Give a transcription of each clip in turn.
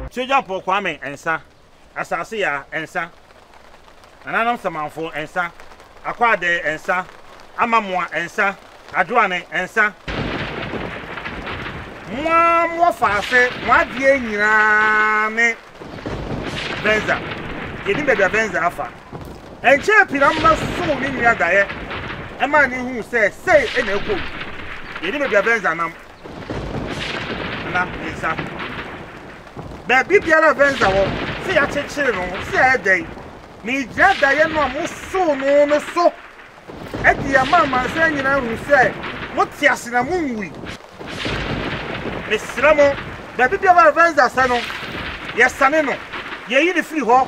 Soja po Kwame ensa asase ya ensa ananam samanfo ensa akwade ensa amamwa ensa adwane ensa mwa faase mwa die nyina ne benza yedi bebia benza afa enche piramba so ni nua daye ema ni hu se ena ekwo yedi bebia benza nam ensa Baby biara venza wo se ya chechire no se ya dai mi jada ye no amuso no so e di ya mama se nyina hu se mo ti ase na munwi mesramo baby biara venza sa no ye sane no ye yi ni free ho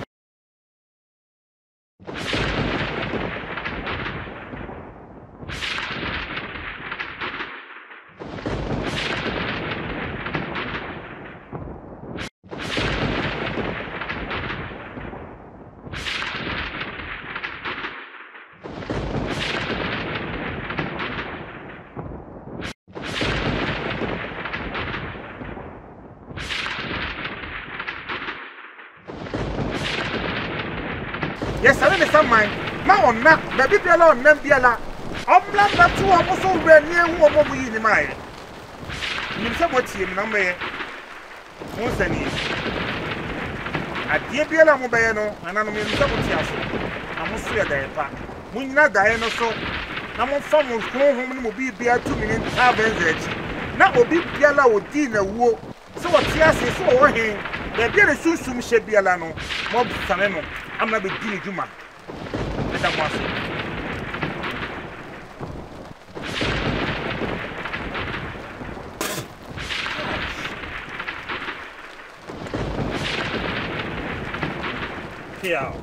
Yes, I mean, some mine. Now, not baby, biala, Nambiala. I'm not too almost over near what we in my. You say what's your number? Once any. I dear Biala Mobayano, and I'm in the I'm also there. We not Diana so. I'm on some of home will be 2 minutes. Now will be Biala or dinner war. So what yes is so him. The Biala Susum should be alano. Mob Saneno. I'm not a Gilly Juma. Let them watch it. Here.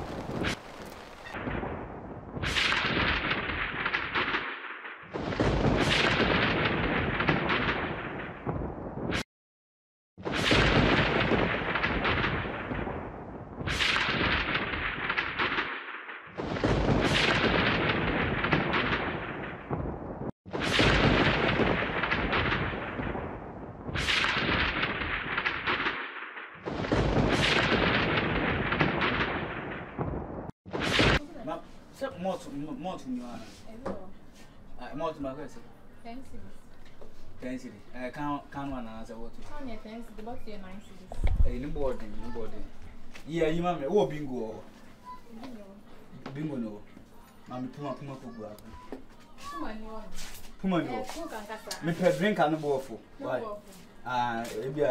Mort my question. Fancy. I can't one answer what to fancy the box here 9 cities. No boarding. Yeah, you mammy, oh bingo. Bingo no. Mammy Puma Puma. Puma no. Me drink on the ball for. Why? Maybe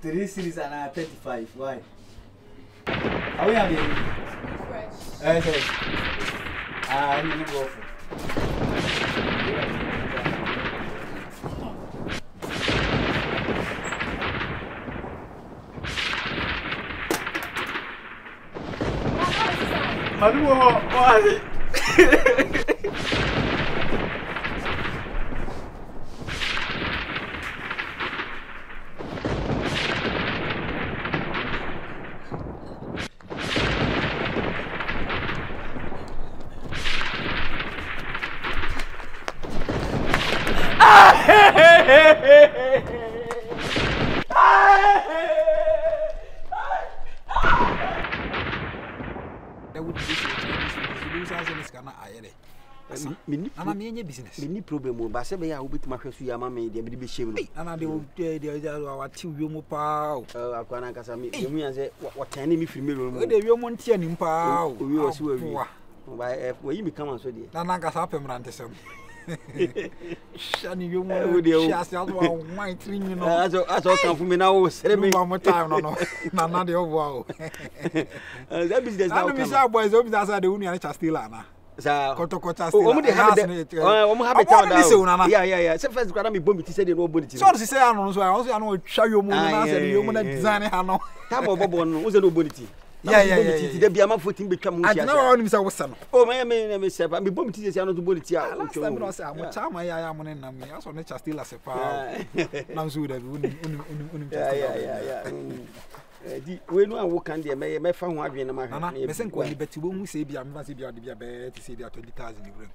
3 cities and 35. Why? Are we having fresh? I'm going to go for. Why? Business. Mini problem, but say I will be to my first year, mammy, they will be shame. And I do our 2 young pow. I can't answer me. You mean what enemy from me? They will want in pow. We was why you become on so dear. Nanagas up and ransom. Shani, you want my three, you know. As all come from me now, 7 more time. No, not the wow. That business now, boys, that's the only still Anna. Kota still. Yeah. So first grana me bomb it said no body. So say anu so I know show you mo na say you mo na design anu. Time bobo no wo say no body. Yeah. They be am 14 betwa mo sia. I know oni say wo say no. Oh me say me bomb it say anu to body a. Last time no say am chama ya mo na me. Aso ne still as pa. Na so da bi uni. Yeah. di we no awo kan de me fa ho adwen na ma na me se nko liberty bo hu se bia me fa se bia de bia be ti se bia 20,000 ni bro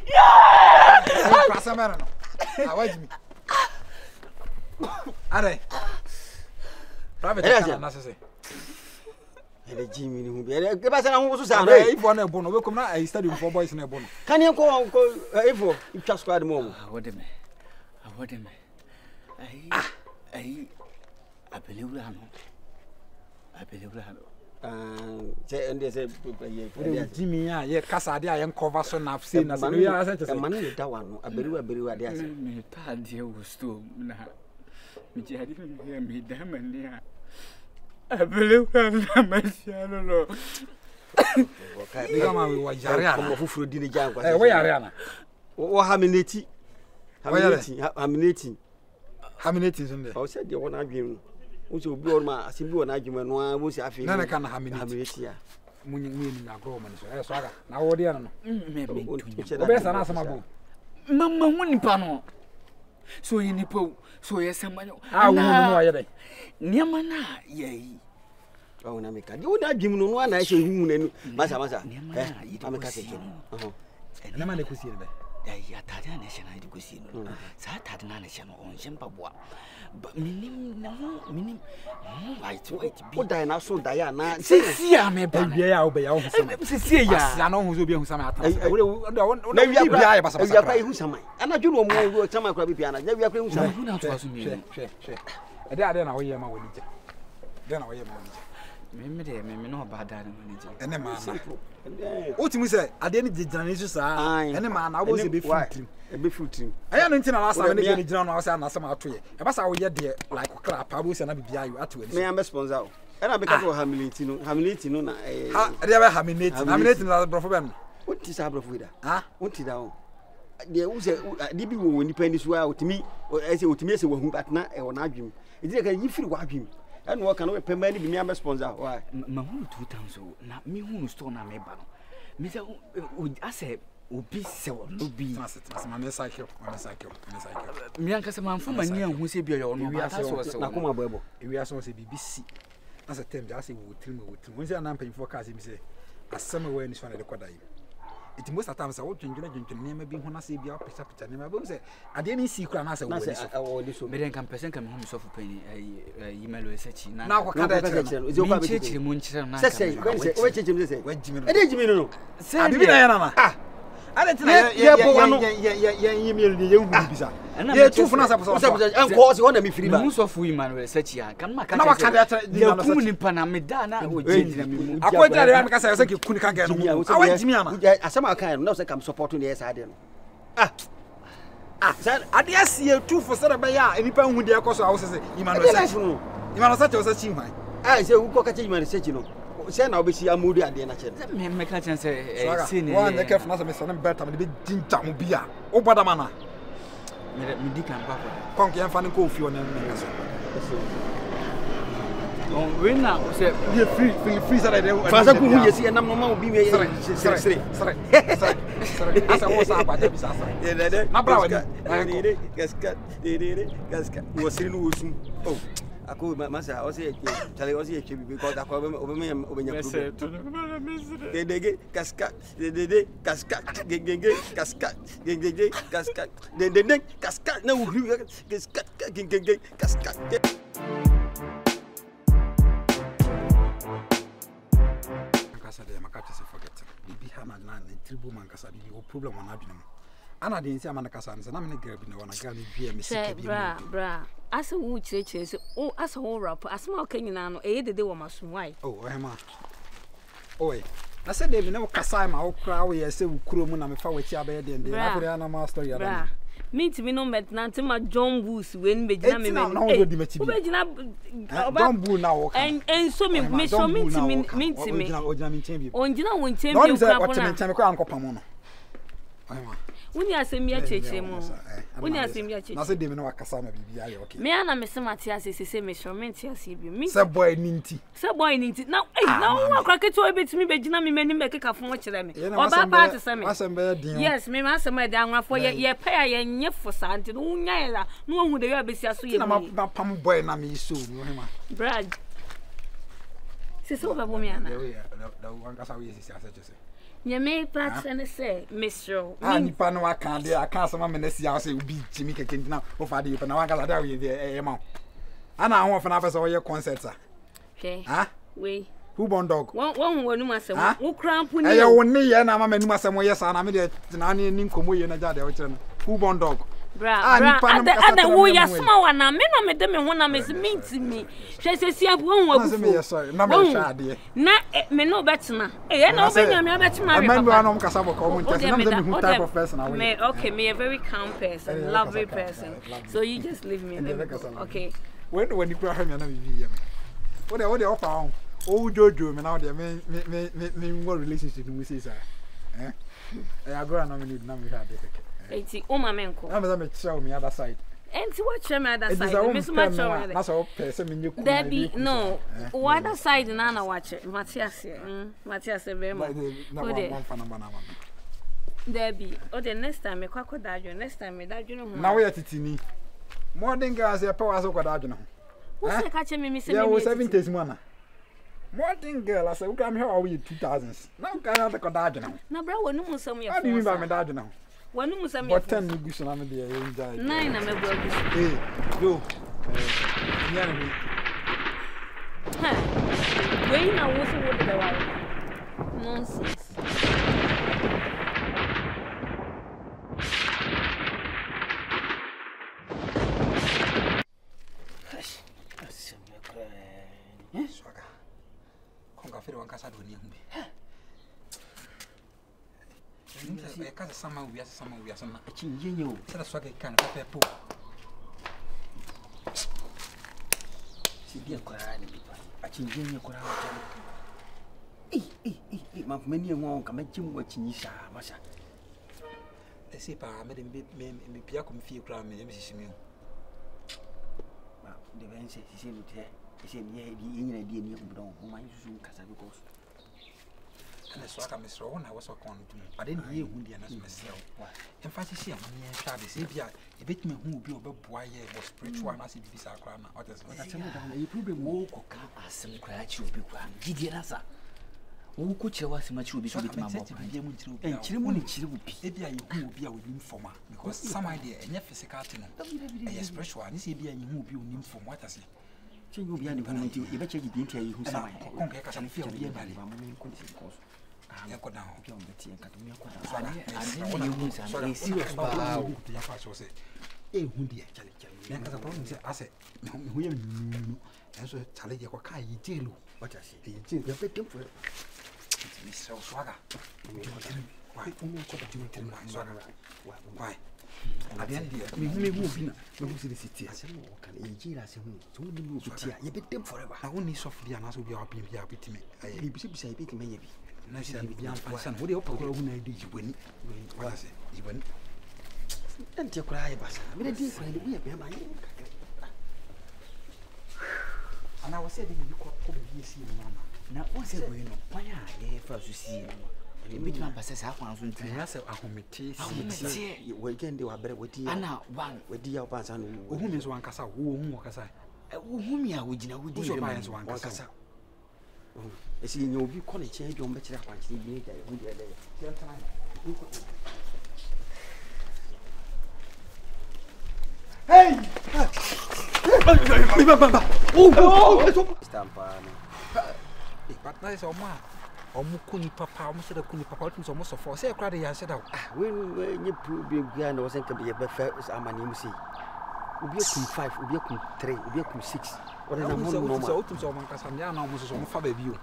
Yeah. Passa mera no. Awajimi. Are. Private na se. Ele Jimmy ni hu bi. Ele ke ba se na hu so sa no. Ifo na ebo no we kom na stadium for boys na ebo no. Kan yen ko Ifo itwa squad mo mo. Awode me. Ai abelewura no. Say ende say Jimmy ya ye kasa de ayen cover so na say na say ya say say. Man ni da wano aberiwa de ase. Me ta de wo sto na. Me jadi me da man ni a. Abelewura na masia no. Okay. Biga ma we wa yare ana. Ko fufuro di ni jan kwa. We yare ana. Wo hamineti zunde. O se de wona adwen. Wo se obi orma asimbi wona adwen no a wo se afi. Na kan hamineti ya. Munyi ni na agro man so. So aga. Na wo de ana no. Obe sana asama bo. Mama woni pa no. So yi nipa so ye samanyo. Ah wo no aye dai. Niama na ye. Oh na meka. Di wona adwen no na ahye hu nanu. Masa. Ameka se je. Na ma ne kusi be. Ya tade na she na di kusi no. Sa tade na she no on shempa boa. Minim white o dai na so dai na sisi a me ba bia ya obe ya ho sama sisi ya asa na ho zo bia ho sama ata na wia bia ya basa basa kwa hu sama ana dwunu mo sama kwa bia na wia kwa hu sama hu na to aso mi ade na wo ye ma woni je de na wo ye ma woni je me no ba da na woni je ene ma na o ti mu se ade ni jijana ni so sa ene ma na wo se be fruit aya no ntina na asa me ne jina no asa na asa ma ato ye e ba sa wo ye de like okra pa bo se na bibia yo ato ani me am sponsor o ena be ka ko hamility no na ha de ba hamility na brofo ben o ti sa brofo da ha o ti da o de wo se de bi wo ni pa ni so a otimi ese wo hu patna e wona adwim e di ka yifiri wa adwim ena wo kan we pemba ni bi me am sponsor why ma hu 2000 na me hu store na me ba no me se ase obi se wo no bi ma me cycle me anka se man fuma ni anhu se bia yo no ba ta so na kuma boebo ewi aso se BBC na se tem ja se wo trim won se na mpan for cars mi se asema we ni so na de kwada yi it most of times I want to ne ma bi hu na se bia pesa ne ma bo se ade ni si kura na se wo ni so me den kan person kan me hu so for pani email we search na kwa kada chire mu nchire na se o chire se we jimi no ede jimi no ade bi na ya na ade tina ye email ni ye hu bisa ye tu funa sa so enko se wona mi firi ba mu so fu email we search ya kan ma na wakada ya kum ni pa na me da na o jinjina me mu akwa jare ya me kasa se ki kuni kan ga no awa jimi ana asama kan no se kam support ni yes ade no san ade asie tu fo sere be ya enipa hu de akoso awo se email search o search hwan se hu ko ka che email search no se na obeshi amudi ade na che me ka chen se se ni wa ne kef na se me sone better me be jinja mo bia o boda mana me di kan pa kon ke enfane ko ofi ona me kaso on we na se be free sare de fasa ku hu yesi enam no ma obi me sere asa wo sa ba de bisa sa na bra wa ni gaska wo siri no wosu oh ako masa o se chale o se chebi because ako obenya pro dege kaska dede kaska gege kaska gege kaska dede kaska na uhri kaska gege kaska kasa de makati se forget bibi hana na tribu man kasa bibi o problem wana adwene mu ana de nsi amana kasa nse na me ne grabi na wana gra me bia me sika bi bra asa wu chire so o asa ho rap asma ka nyina no eye dede wo masumwai oh hema oi na se de me ne kasa ma o kra wo ye se wu kuro mu na me fa wachi abaye de na fere ana ma story ya bra meet me no met na ma John Bulls when be gina me na wo di mechi bi gina John Bull na wo en so me so meet me o gina me chen bi on gina won chen bi o kra ko na o chen me kra anko pamo no Uni asemia cheche mo. Uni asemia cheche. Na se de me no akasa ma bibia ye okay. Me ana me semati ase se measurement ase bi. Me se boy ninti. Se boy ninti. Na na wo akra keto ebetimi begina me mani me keka fo kire me. Oba pa te se me. Yes, me ma se me de anwafo ye pa ya ye nye fo sa nti no nya ya no hu de ya besia so ye. Na ma pam boy na me so no hema. Brad. Se so ba bo me ana. Da wankasa we sisi ase chese. Nye me pattern say Mr. Nipa no aka de aka sama me na si ase obi timi keke ntina o fa de na wankasa da we de ma. Ana ho fa na fa so ye concert a. Okay. Ha? We. Who born dog? One wonu masem. Wo crampo ni. Eh wo ni ye na ma manu masem ye sa na me de na ni nkomo ye na ja de o kire no. Who born dog? Bra. Ada wo ya sma wa na me no me de me ho na me minti mi. Hwe sesi abu ho abu. Na me ye sorry. Na me hwa ade. Na me no betima. Eh na obenya me betima me. Amanu anom kasa boko mo ntese na me de me type of person away. Me okay, me a very calm person, lovely person. So you just leave me. Okay. When you cry me na bibi ye me. What the offer on? Oh Jojo me now there me what relationship we say sir. Eh? I go and nominate na me hard dey. Enti o ma menko. Na me show me other side. Enti what show me other side? Me so much show me. Na so person me nyeku. There be no. Other side na watch it. Matthias very much. Na one fan number na. There be. O the next time me kwakọ dadwo. Next time me dadwo no ho. Na we titini. Modern girls e power so kwadadwo no. Who say catch me say me. Yeah, we 70s man. Modern girl, I say, we come here all we 2000s. Now can I take a dodge now? Na bra wonu musam ya. How do you mean by me dodge now? Wonu musam ya. But 10 you gush na me dey enjoy. 9 na me bro gush. Hey, yo. Nyana me. Ha. We na wo so wo de wa. Nonsense. Swaga. Konga fere wankasa do ni humbe. E kasa sama wi asa na chinyenye o. Sera swaga kan ka pepo. Sidia kwara ni bipa. A chinyenye kwara wa. Ma fumeni enwo ka majim wa chinyisha masha. Ese pa me de me pia ko mfie kwara me yem sisimi o. Ba de ben se sisimi te. Ese ni e di nyina di ni kubdo o man susu kasa because ana so aka mesro wona wo so kon tum ade ni ye hu dia na so mesro en fa sisi am ni hwa de se bia e betime hu obi obeboa ye bo spiritual na se bibisa akra na others na se mo da e problem wo ko ka asem kra chi obi kwa gidie na sa wo ko che wa sema chi obi so betime abo en chire mu ni chire obi e bia ye hu obi a woni forma because some idea enye physical thing no e spiritual ni se bia ye hu obi oni forma what ase Chingu bia ni hono nti e be check di ntia yi hu sama konka ka san fia obi bali ba mo ko di ko ya ko down obi on beti en ka to mi ko down so na e hu sama e serious ba o ya fa so se e hu di chale men ka problem se ase me hu ye no enso chale je ko kai jelu wacha si e jelu ya be tempo mi so swaga why ko to mi tempo swaga why Abian dia me hu bi na me hu se city ase no kan e jira ase hu so ni no city a ye be dem forever na woni soft dia na so bi a pin bi a bitimi aye bi bisa bisa e bi menye bi na sia bi am fa san wo de opakura hu na e di jibani wala se jibani ente kura aye basa me de di kura de bi e be ma ye ana wo se de bi ko bi esi no na wo se bo no pan a ye fa so si no e bi tuma basa sa kwan so nti ya se ahomete si we gen de wa bere wodi ana wan wodi ya pa san no ohu mi so wan kasa wo hu wo kasa ohu mi a wogina wodi so pa so wan kasa esi nye obi ko ne chen dwom be kire akwanche bi ne da hu de ele hey baba oh stampa e patna so ma omukuni papa omusere kuni papa otumso omosofo se ekra de ya se da we nye problem bia na wosen ka be be fa amani musi obi ekum 5 obi ekum 3 obi ekum 6 ora na mo no ma otumso man kasa ya na omuso so mo fa ba bi o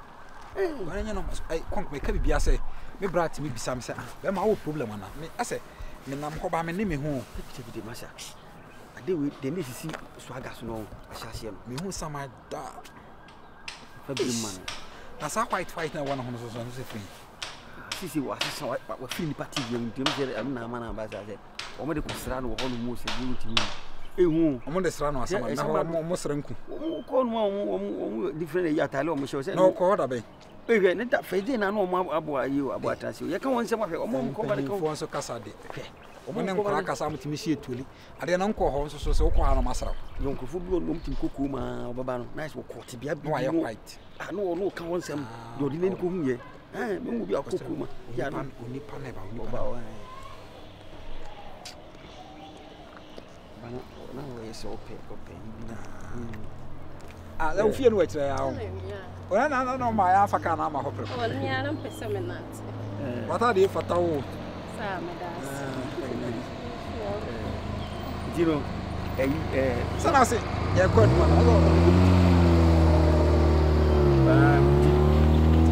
ora nya no ai konk me ka bibia se me brat me bisa me se be ma wo problem na me ase me nam ko ba me ne me hu picture bi de masha ade we de ne sisi swaga so no ahyase no me hu sama da fa bi man na sa white na wana hono so se free sisi wa sisa wa feel party yam dem je am na mana ba za ze o mo de kusra no ho no mo se bi ntimi ehu o mo de sra no asama na ho mo sra nku ko no mo different ya tale o mo show se no ko da be ehwe ne da fede na no mo abo ayi abo atase ye ka won se mo hwe o mo ko ba de ko fo so kasa de o mo ne nkora kasa mo timi sie toli ade na nko ho so se wo ko ha no masra yonkofo bi o no mtim koku ma obaba no nice wo ko te bia bi no ya white no ka won se do di ne ko hu ye me mu bi akoku ma ya no oni pa ne ba bana na we so open la ufie no etire ya o na ma ya fa ka na ma ho pre o ni ara mpese me nat wata de fata wo sa me das jiro sana se ya ko no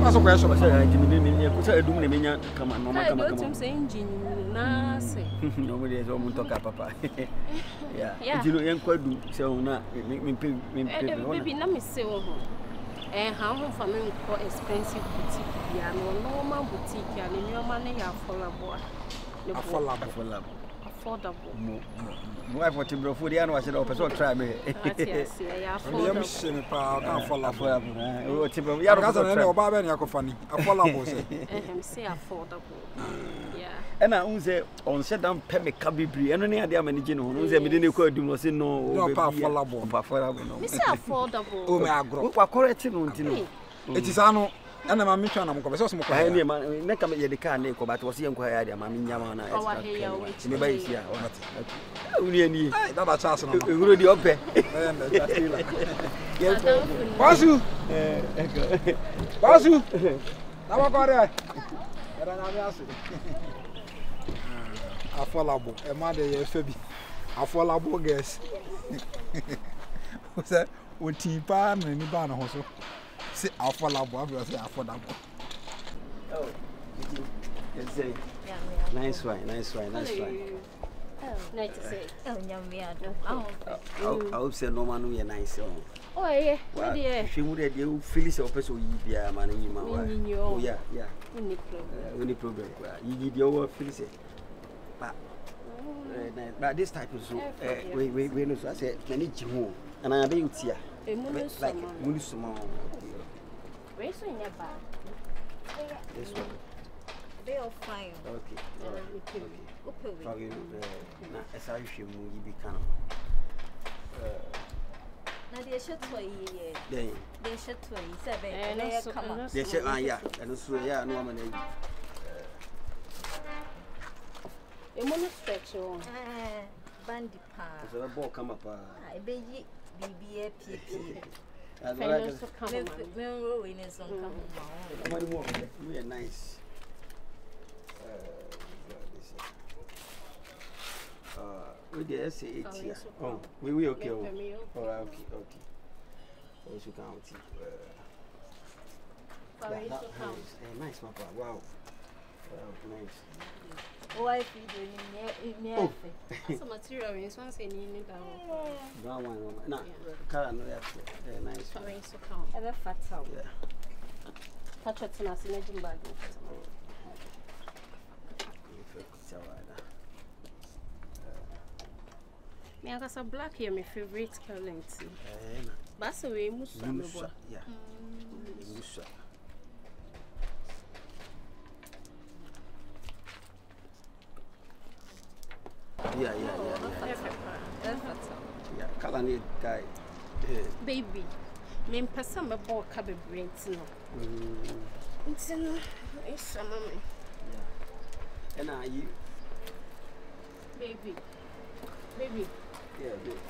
Paso kwa shop sa jimi ko sa edum ne menya kama no ma kama kama se engine na se no mo de so mo toka papa ya jiro yen kwadu se na me baby na me se wo ho ha ho fa me ko expensive boutique ya no normal boutique ya ni o ma ne ya affordable mo wife what bro food ya no wa se do person try me ya affordable me se me pa ka affordable o ti bro ya no ka o ba be ni akofani affordable se say affordable ena unze on se dan pe me ka bibri eno ne ade amanije no unze me de ne ko adum no se no pa affordable no me say affordable o me agro wa correct no ntino eti sa no ena ma mitwa na mko so mo kwa ne ma ne ka me ye de ka ne ko ba to se yenko ya de ma nyama na me ba isi a uni ani da ba chance no eguro di ope Basu na wa kore era na biasu affordable e ma de ye fa bi affordable guys o se o ti pa na ni ba na ho so se affordable I say affordable oh yes nice one oh nice to say oh nyamiado I hope say no man we nice oh yeah what dey she would dey feel say person yi bia ma na nyima wa oh yeah any problem you dey over feel say but this type is so we no so say many jimu and I be utia like munisuma we so nya ba this one they all fine okay na esa hwe mu yi bi kan na de shetwa yi de shetwa yi se be kama de she ya eno so ya no ama na yi mono stretch on bandi pa so ball kama pa e be yi bibie pie Fellows to come. We need some come. We are nice. We did say 8 Oh, we okay. Oh, okay. Oh, so count. Nice, my papa. Wow. Nice. Oh, I feel you. Some material is one saying you need that. Brown one. No, color no nice. So count. Ever fatal. Yeah. Touch it in a synergy bag. Me I got some black here, my favorite color. But so we must yeah. Yeah. Yeah, color need guy. Baby, me person me ball cabe brain no. It's no, it's a mommy. Yeah. And are you? Baby. Yeah, baby.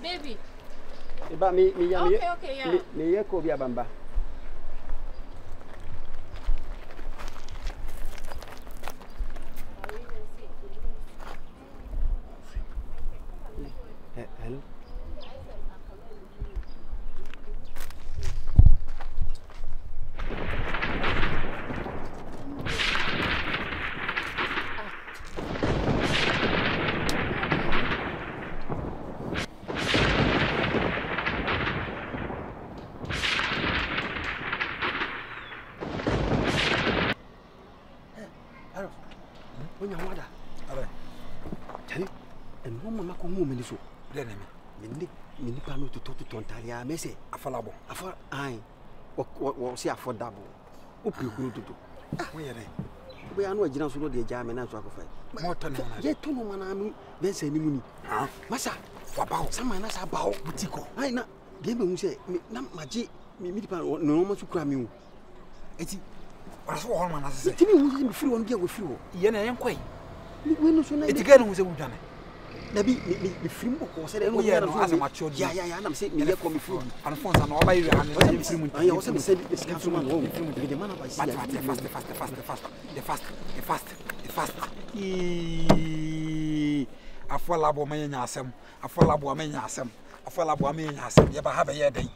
Baby. Eba me Okay, yeah. Me ye ko bia bamba. Hello. de ne me ni pa no to ntalia me se afalabo afa ai wo se affordable o pe kunu dodo wo ye ne bo ya no agina so no de ja me na so akofa mo to no na ye to no mana no ben se ni muni masa wa bawo sama na sa bawo butiko ai na de me hu se na maji mi di pa no ma su kura mi hu eti wa so ho mana se ti mi hu se mi firi won dia wo firi wo ye na yen kwai we no so na eti ga no hu se wudwane Nabi mi film ko se de no ya no asa macho ya na me se mi ye ko mi film an fon sa no oba yi an me film ai o se mi se de ska so man wo film de mana ba si fast afalabo ma nya asem afalabo ma nya asem ye ba ha ba ye den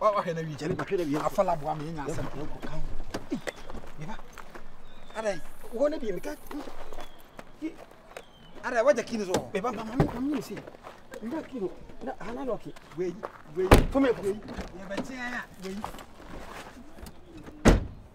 o he na wi jere ba hwe na wi afalabo ma nya asem ye ba adai wo na bi mi ka ara waja kini zo be ba mama si nda kino na hana loki we fome ye ba tia ya we